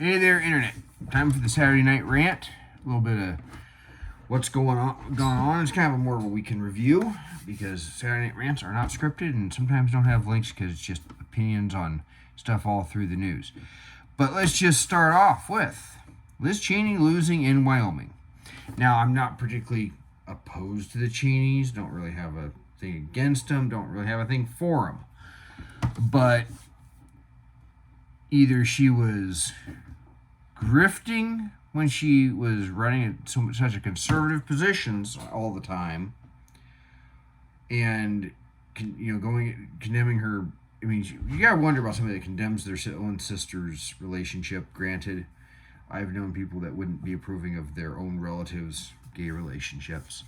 Hey there, Internet. Time for the Saturday Night Rant. A little bit of what's going on. It's kind of more of a weekend review because Saturday Night Rants are not scripted and sometimes don't have links because it's just opinions on stuff all through the news. But let's just start off with Liz Cheney losing in Wyoming. Now, I'm not particularly opposed to the Cheneys. Don't really have a thing against them. Don't really have a thing for them. But either she was grifting when she was running at such a conservative positions all the time, and condemning her. I mean, you gotta wonder about somebody that condemns their own sister's relationship. Granted, I've known people that wouldn't be approving of their own relatives' gay relationships,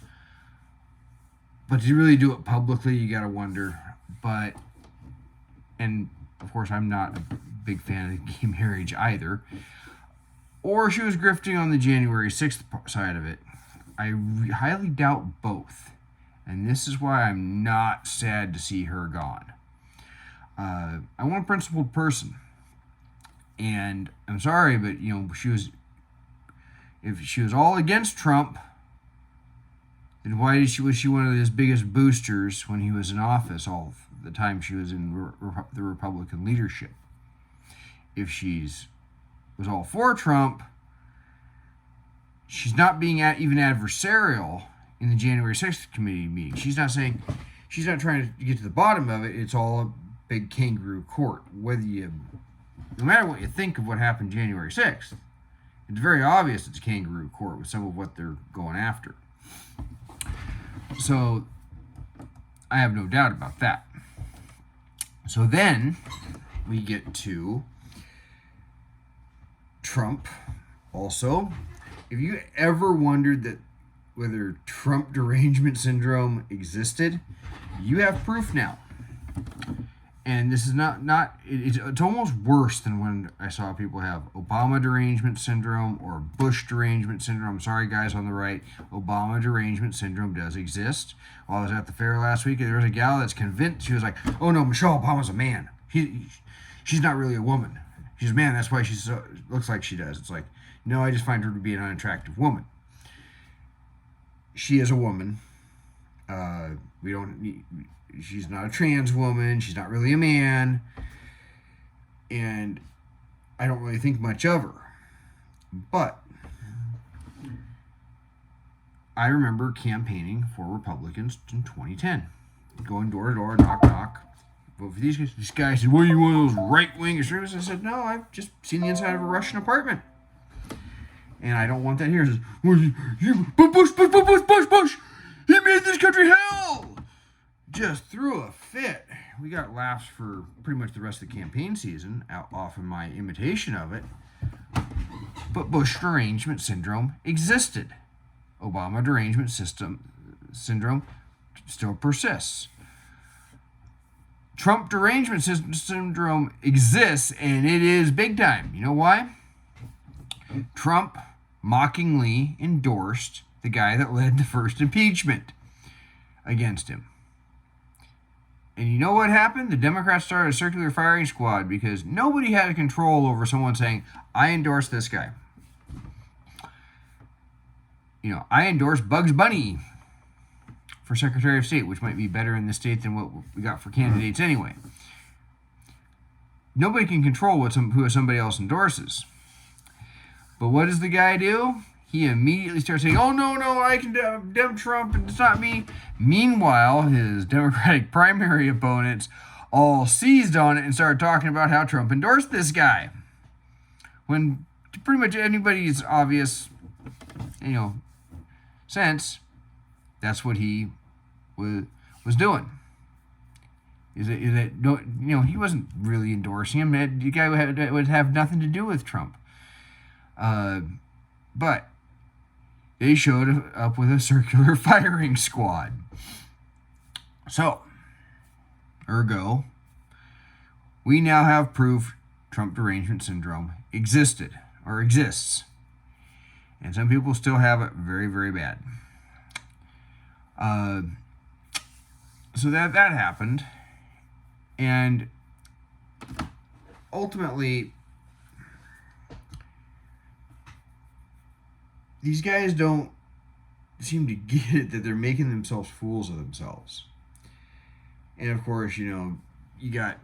but to really do it publicly, you gotta wonder. And of course, I'm not a big fan of gay marriage either. Or she was grifting on the January 6th side of it. I highly doubt both. And this is why I'm not sad to see her gone. I'm a principled person. And I'm sorry, but, if she was all against Trump, then why was she one of his biggest boosters when he was in office all the time she was in the Republican leadership? If was all for Trump, she's not being even adversarial in the January 6th committee meeting. She's not trying to get to the bottom of it. It's all a big kangaroo court. No matter what you think of what happened January 6th, it's very obvious it's a kangaroo court with some of what they're going after. So I have no doubt about that. So then we get to Trump also. If you ever wondered whether Trump derangement syndrome existed, you have proof now. And this is it's almost worse than when I saw people have Obama derangement syndrome or Bush derangement syndrome. Sorry, guys on the right, Obama derangement syndrome does exist. While I was at the fair last week, there was a gal that's convinced, she was like, oh no, Michelle Obama's a man. She's not really a woman. She's a man, that's why she looks like she does. It's like, no, I just find her to be an unattractive woman. She is a woman. She's not a trans woman. She's not really a man. And I don't really think much of her. But I remember campaigning for Republicans in 2010. Going door to door, knock, knock. Vote for these guys. This guy said, what are you, one of those right-wing extremists? I said, no, I've just seen the inside of a Russian apartment. And I don't want that here. He says, Bush, he made this country hell. Just threw a fit. We got laughs for pretty much the rest of the campaign season, off of my imitation of it. But Bush derangement syndrome existed. Obama derangement syndrome still persists. Trump derangement syndrome exists, and it is big time. You know why? Trump mockingly endorsed the guy that led the first impeachment against him. And you know what happened? The Democrats started a circular firing squad because nobody had control over someone saying, I endorse this guy. I endorse Bugs Bunny for Secretary of State, which might be better in this state than what we got for candidates anyway. Nobody can control who somebody else endorses. But what does the guy do? He immediately starts saying, oh, no, I condemn Trump, and it's not me. Meanwhile, his Democratic primary opponents all seized on it and started talking about how Trump endorsed this guy. When to pretty much anybody's obvious, sense, that's what he was doing. He wasn't really endorsing him. The guy would have nothing to do with Trump. But they showed up with a circular firing squad. So, ergo, we now have proof Trump derangement syndrome existed or exists. And some people still have it very, very bad. So that happened. And ultimately, these guys don't seem to get it that they're making themselves fools of themselves. And of course, you got,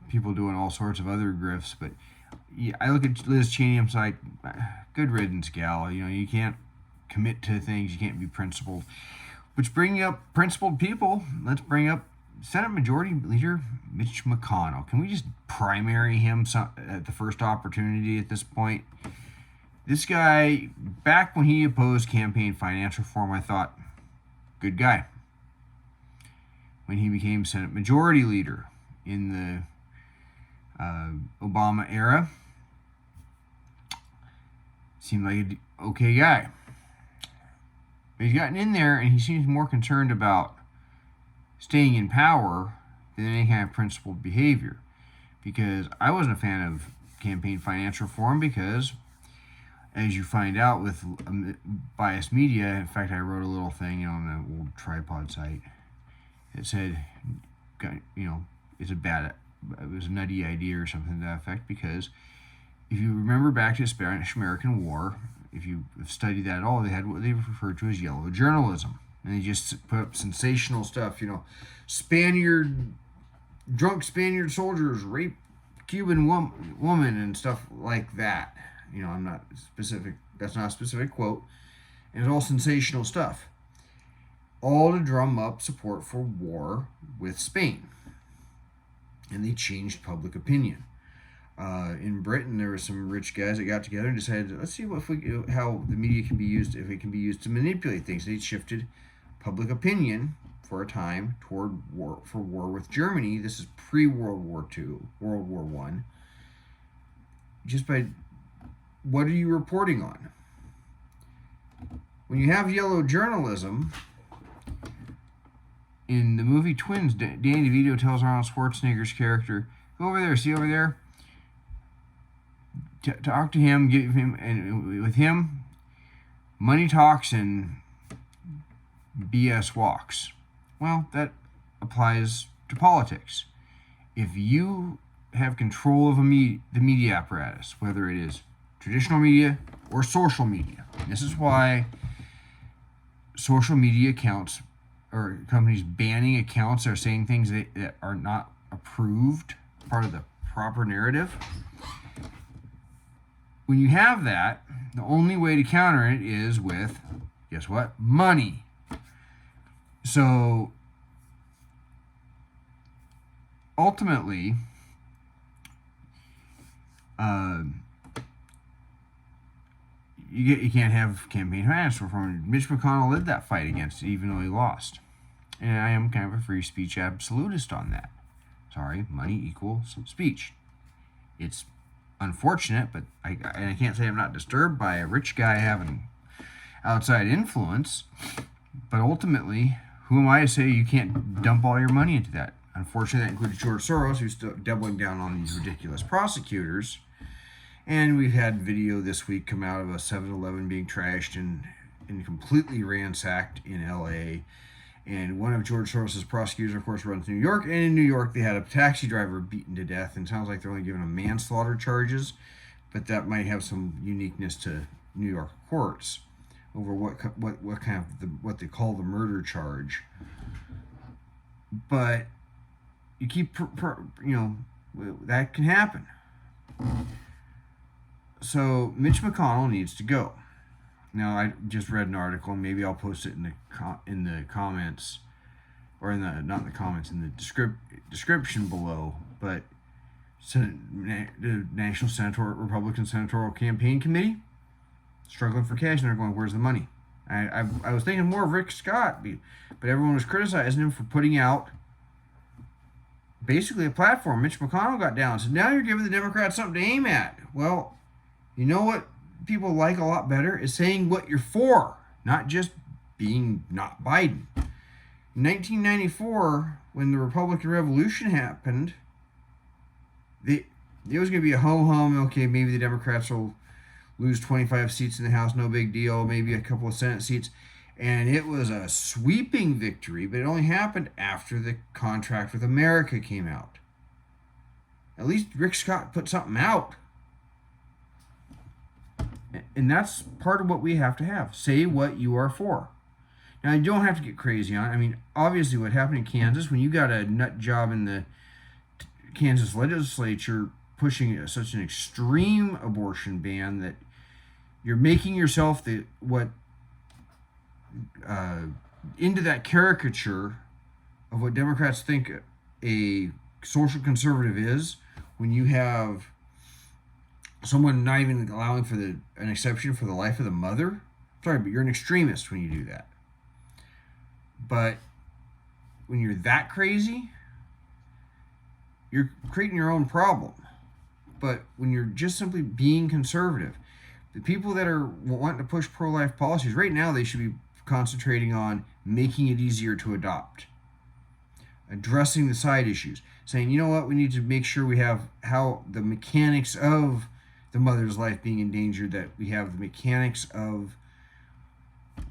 people doing all sorts of other grifts, but yeah, I look at Liz Cheney, I'm like, good riddance, gal. You can't commit to things, you can't be principled. Which, bringing up principled people, let's bring up Senate Majority Leader Mitch McConnell. Can we just primary him at the first opportunity at this point? This guy, back when he opposed campaign finance reform, I thought, good guy. When he became Senate Majority Leader in the Obama era, seemed like an okay guy. But he's gotten in there and he seems more concerned about staying in power than any kind of principled behavior. Because I wasn't a fan of campaign finance reform because, as you find out with biased media, in fact, I wrote a little thing on an old tripod site that said, it was a nutty idea or something to that effect, because if you remember back to the Spanish-American War, if you have studied that at all, they had what they referred to as yellow journalism. And they just put up sensational stuff, drunk Spaniard soldiers rape Cuban woman and stuff like that. I'm not specific, that's not a specific quote. And it's all sensational stuff. All to drum up support for war with Spain. And they changed public opinion. In Britain, there were some rich guys that got together and decided, let's see how the media can be used, if it can be used to manipulate things. They shifted public opinion for a time toward war with Germany. This is pre-World War II, World War I. Just by, what are you reporting on? When you have yellow journalism, in the movie Twins, Danny DeVito tells Arnold Schwarzenegger's character, go over there, see over there, talk to him, give him, and with him, money talks and BS walks. Well, that applies to politics. If you have control of the media apparatus, whether it is traditional media or social media, this is why social media accounts or companies banning accounts are saying things that are not approved, part of the proper narrative. When you have that, the only way to counter it is with, guess what? Money. So ultimately, you can't have campaign finance reform. Mitch McConnell led that fight against it, even though he lost. And I am kind of a free speech absolutist on that. Sorry, money equals speech. It's unfortunate, but I can't say I'm not disturbed by a rich guy having outside influence. But ultimately, who am I to say you can't dump all your money into that? Unfortunately, that includes George Soros, who's still doubling down on these ridiculous prosecutors. And we've had video this week come out of a 7-Eleven being trashed and completely ransacked in LA. And one of George Soros' prosecutors, of course, runs New York. And in New York, they had a taxi driver beaten to death. And it sounds like they're only giving him manslaughter charges. But that might have some uniqueness to New York courts over what kind of what they call the murder charge. But you keep, that can happen. So Mitch McConnell needs to go. Now, I just read an article, and maybe I'll post it in the comments, or in the description below. But the National Republican Senatorial Campaign Committee struggling for cash, and they're going, "Where's the money?" I was thinking more of Rick Scott, but everyone was criticizing him for putting out basically a platform. Mitch McConnell got down and said, "Now you're giving the Democrats something to aim at." Well, you know what people like a lot better is saying what you're for, not just being not Biden. In 1994, when the Republican Revolution happened, it was going to be a ho-hum. Okay, maybe the Democrats will lose 25 seats in the House, no big deal, maybe a couple of Senate seats. And it was a sweeping victory, but it only happened after the contract with America came out. At least Rick Scott put something out. And that's part of what we have to have. Say what you are for. Now, you don't have to get crazy on it. I mean, obviously, what happened in Kansas, when you got a nut job in the Kansas legislature pushing such an extreme abortion ban that you're making yourself into that caricature of what Democrats think a social conservative is, when you have someone not even allowing for an exception for the life of the mother. Sorry, but you're an extremist when you do that. But when you're that crazy, you're creating your own problem. But when you're just simply being conservative, the people that are wanting to push pro-life policies right now, they should be concentrating on making it easier to adopt, addressing the side issues, saying, you know what, we need to make sure we have how the mechanics of the mother's life being endangered, that we have the mechanics of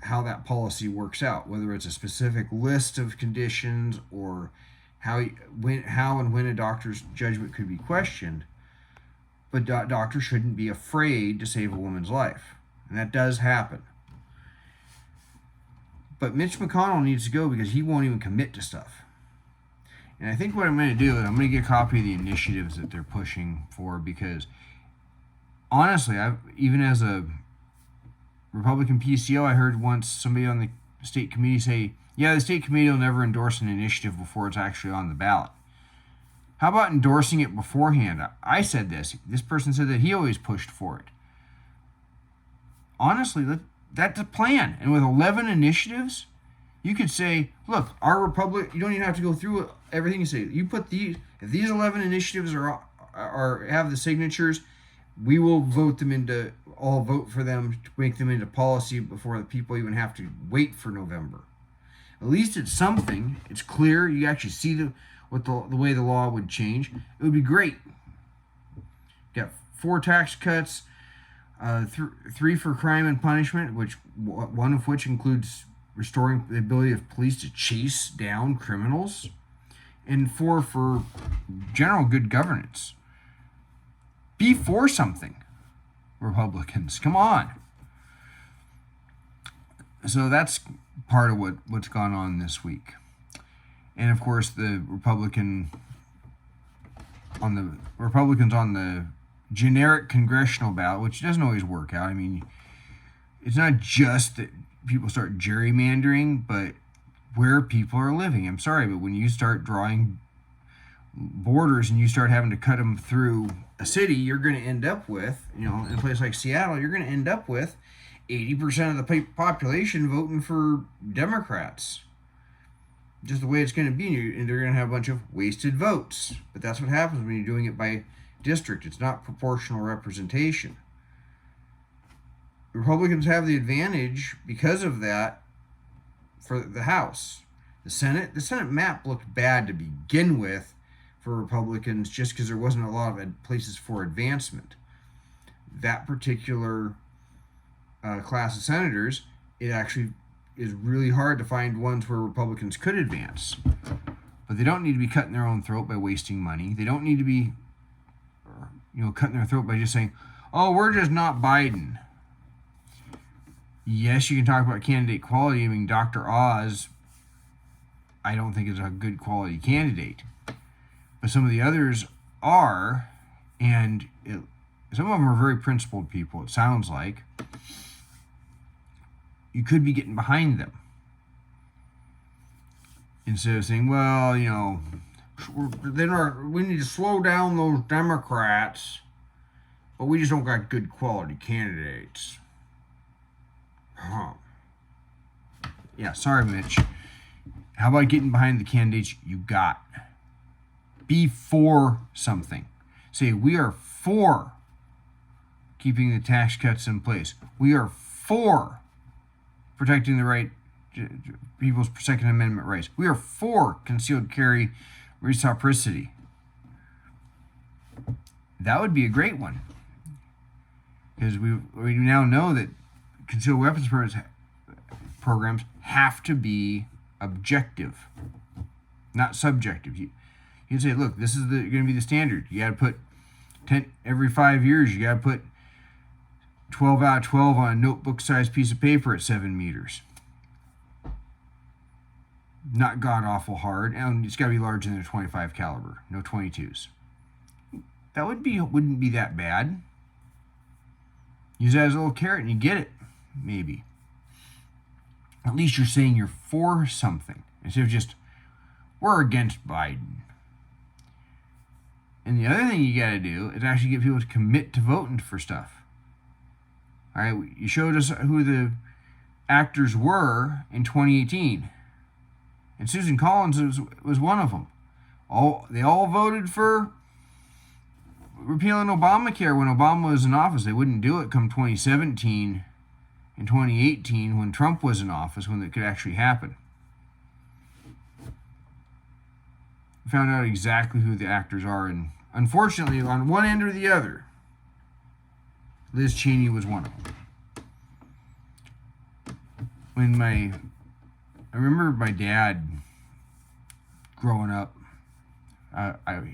how that policy works out, whether it's a specific list of conditions or how and when a doctor's judgment could be questioned. But doctors shouldn't be afraid to save a woman's life. And that does happen. But Mitch McConnell needs to go because he won't even commit to stuff. And I think what I'm going to do is I'm going to get a copy of the initiatives that they're pushing for, because honestly, even as a Republican PCO, I heard once somebody on the state committee say, yeah, the state committee will never endorse an initiative before it's actually on the ballot. How about endorsing it beforehand? I said this. This person said that he always pushed for it. Honestly, that's a plan. And with 11 initiatives, you could say, look, our Republic, you don't even have to go through everything you say. You put if these 11 initiatives have the signatures, we will vote for them to make them into policy before the people even have to wait for November. At least it's something. It's clear. You actually see the way the law would change. It would be great. Got 4 tax cuts, 3 for crime and punishment, one of which includes restoring the ability of police to chase down criminals, and 4 for general good governance. Be for something, Republicans. Come on. So that's part of what's gone on this week. And of course, the Republicans on the generic congressional ballot, which doesn't always work out. I mean, it's not just that people start gerrymandering, but where people are living. I'm sorry, but when you start drawing borders and you start having to cut them through a city, you're going to end up with, in a place like Seattle, you're going to end up with 80% of the population voting for Democrats. Just the way it's going to be, and they're going to have a bunch of wasted votes. But that's what happens when you're doing it by district. It's not proportional representation. Republicans have the advantage because of that for the House. The Senate map looked bad to begin with for Republicans, just because there wasn't a lot of places for advancement. That particular class of senators, it actually is really hard to find ones where Republicans could advance. But they don't need to be cutting their own throat by wasting money. They don't need to be, cutting their throat by just saying, oh, we're just not Biden. Yes, you can talk about candidate quality. I mean, Dr. Oz, I don't think is a good quality candidate. But some of the others are, and some of them are very principled people, it sounds like. You could be getting behind them. Instead of saying, well, we need to slow down those Democrats, but we just don't got good quality candidates. Huh. Yeah, sorry, Mitch. How about getting behind the candidates you got? Be for something. Say, we are for keeping the tax cuts in place. We are for protecting the right, people's Second Amendment rights. We are for concealed carry reciprocity. That would be a great one. Because we now know that concealed weapons programs have to be objective, not subjective. You can say, look, this is going to be the standard. You got to put every 5 years. You got to put 12 out of 12 on a notebook-sized piece of paper at 7 meters. Not god-awful hard, and it's got to be larger than a .25 caliber, no .22s. That wouldn't be that bad. Use that as a little carrot and you get it, maybe. At least you're saying you're for something, instead of just, we're against Biden. And the other thing you got to do is actually get people to commit to voting for stuff. All right, you showed us who the actors were in 2018. And Susan Collins was one of them. They all voted for repealing Obamacare when Obama was in office. They wouldn't do it come 2017 and 2018 when Trump was in office, when it could actually happen. We found out exactly who the actors are, and unfortunately, on one end or the other, Liz Cheney was one of them. I remember my dad growing up.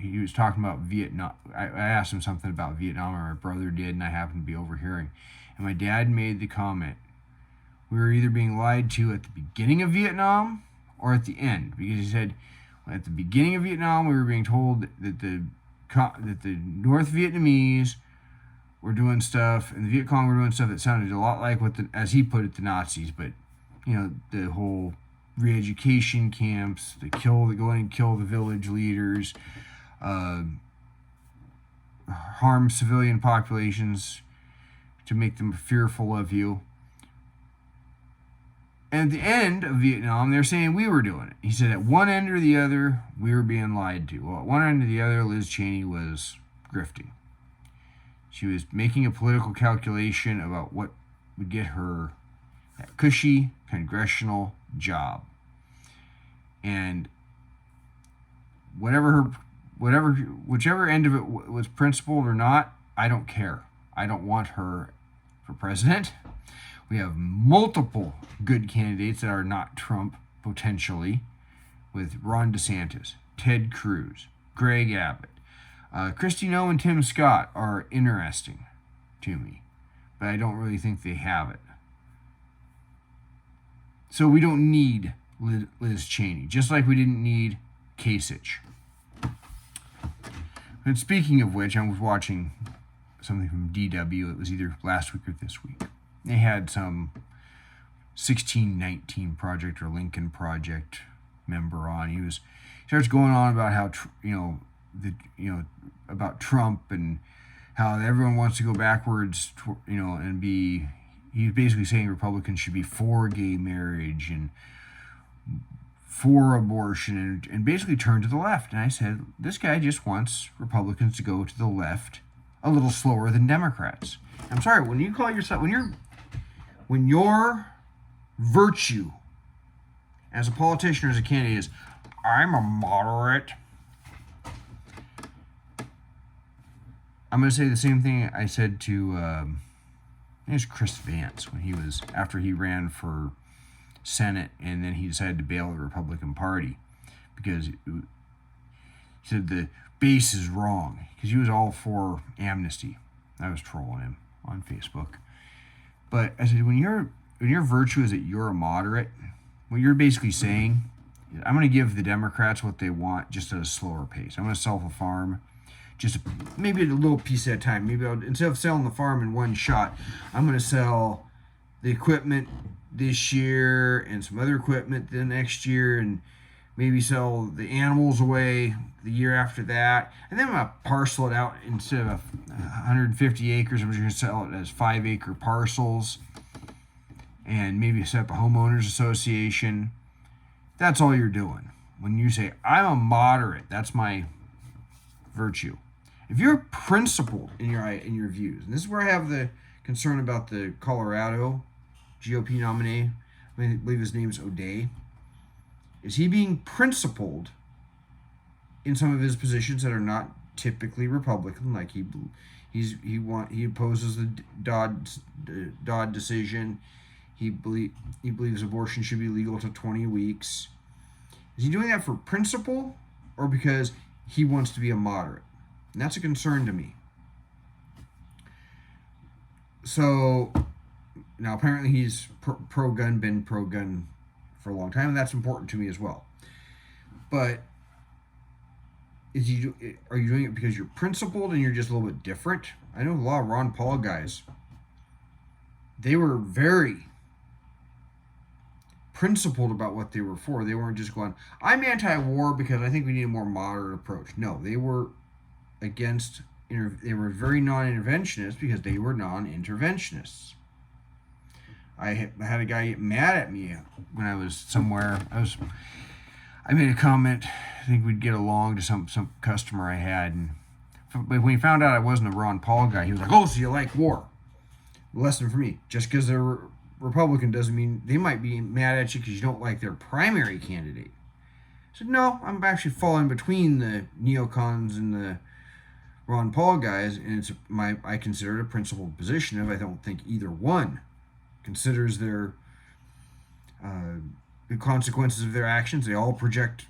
He was talking about Vietnam. I asked him something about Vietnam, or my brother did, and I happened to be overhearing. And my dad made the comment, we were either being lied to at the beginning of Vietnam or at the end. Because he said, at the beginning of Vietnam, we were being told that the North Vietnamese were doing stuff, and the Viet Cong were doing stuff that sounded a lot like what, as he put it, the Nazis. But, the whole re-education camps, the go in and kill the village leaders, harm civilian populations to make them fearful of you. And at the end of Vietnam, they're saying we were doing it. He said at one end or the other, we were being lied to. Well, at one end or the other, Liz Cheney was grifting. She was making a political calculation about what would get her that cushy congressional job. And whichever end of it was principled or not, I don't care. I don't want her for president. We have multiple good candidates that are not Trump, potentially, with Ron DeSantis, Ted Cruz, Greg Abbott. Kristi Noem and Tim Scott are interesting to me, but I don't really think they have it. So we don't need Liz Cheney, just like we didn't need Kasich. And speaking of which, I was watching something from DW. It was either last week or this week. They had some 1619 Project or Lincoln Project member on. He starts going on about how about Trump and how everyone wants to go backwards, and be. He's basically saying Republicans should be for gay marriage and for abortion, and basically turn to the left. And I said, this guy just wants Republicans to go to the left a little slower than Democrats. I'm sorry, when you call yourself, when your virtue as a politician or as a candidate is, I'm a moderate, I'm going to say the same thing I said to, I think it was Chris Vance after he ran for Senate, and then he decided to bail the Republican Party because he said the base is wrong, because he was all for amnesty. I was trolling him on Facebook. But I said, when your virtue is that you're a moderate, what you're basically saying is, I'm going to give the Democrats what they want, just at a slower pace. I'm going to sell the farm, just maybe a little piece at a time. Maybe instead of selling the farm in one shot, I'm going to sell the equipment this year and some other equipment the next year, and maybe sell the animals away the year after that. And then I'm going to parcel it out. Instead of 150 acres, I'm just going to sell it as 5-acre parcels, and maybe set up a homeowners association. That's all you're doing. When you say, I'm a moderate, that's my virtue. If you're principled in your views, and this is where I have the concern about the Colorado GOP nominee, I believe his name is O'Day. Is he being principled in some of his positions that are not typically Republican? Like he opposes the Dodd decision. He believes abortion should be legal to 20 weeks. Is he doing that for principle, or because he wants to be a moderate? And that's a concern to me. So now apparently he's pro-gun, been pro-gun for a long time, and that's important to me as well. But are you doing it because you're principled and you're just a little bit different? I know a lot of Ron Paul guys. They were very principled about what they were for. They weren't just going, I'm anti-war because I think we need a more moderate approach. No, they were against. They were very non-interventionist because they were non-interventionists. I had a guy get mad at me when I was somewhere. I made a comment. I think we'd get along to some customer I had, but when he found out I wasn't a Ron Paul guy, he was like, "Oh, so you like war?" Lesson for me: just because they're Republican doesn't mean they might be mad at you because you don't like their primary candidate. I said, "No, I'm actually falling between the neocons and the Ron Paul guys, and I consider it a principled position if I don't think either one considers the consequences of their actions. They all project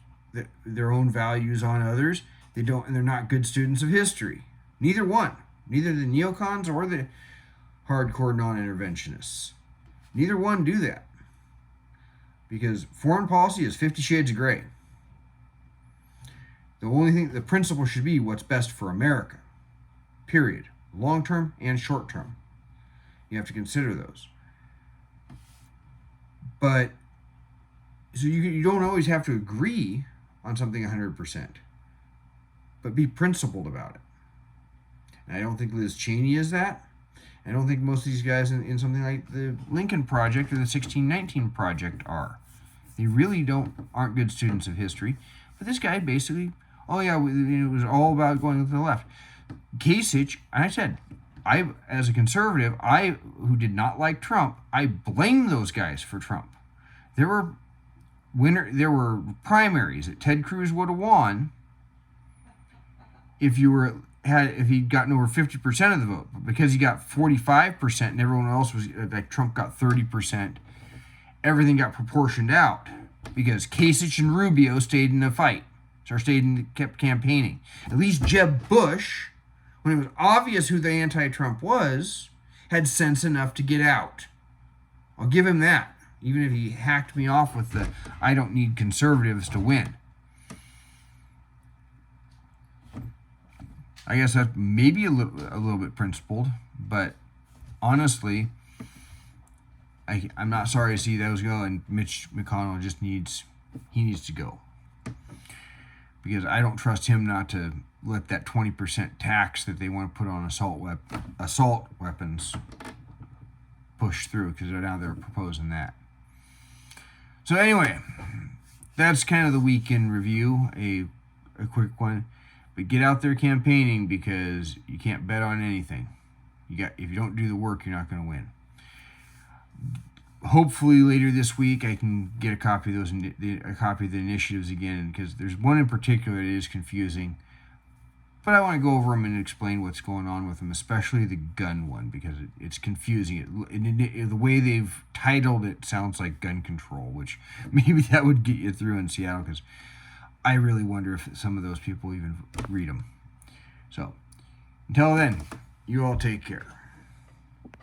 their own values on others. They don't, and they're not good students of history. Neither one, neither the neocons or the hardcore non-interventionists. Neither one do that, because foreign policy is 50 shades of gray. The only thing, the principle should be what's best for America, period. Long term and short term. You have to consider those. But, so you don't always have to agree on something 100%, but be principled about it. And I don't think Liz Cheney is that. I don't think most of these guys in something like the Lincoln Project or the 1619 Project are. They really aren't good students of history. But this guy basically, oh yeah, it was all about going to the left. Kasich, I said, as a conservative, who did not like Trump, I blame those guys for Trump. There were primaries that Ted Cruz would have won if he'd gotten over 50% of the vote. But because he got 45% and everyone else was like Trump got 30%, everything got proportioned out because Kasich and Rubio stayed in the fight, kept campaigning. At least Jeb Bush, when it was obvious who the anti-Trump was, had sense enough to get out. I'll give him that, even if he hacked me off with the I don't need conservatives to win. I guess that's maybe a little bit principled, but honestly, I'm not sorry to see those go, and Mitch McConnell needs to go, because I don't trust him not to let that 20% tax that they want to put on assault weapons push through, because they're proposing that. So anyway, that's kind of the weekend review, a quick one. But get out there campaigning, because you can't bet on anything. If you don't do the work, you're not going to win. Hopefully later this week I can get a copy of the initiatives again, because there's one in particular that is confusing. But I want to go over them and explain what's going on with them, especially the gun one, because it's confusing. The way they've titled it sounds like gun control, which maybe that would get you through in Seattle, because I really wonder if some of those people even read them. So, until then, you all take care.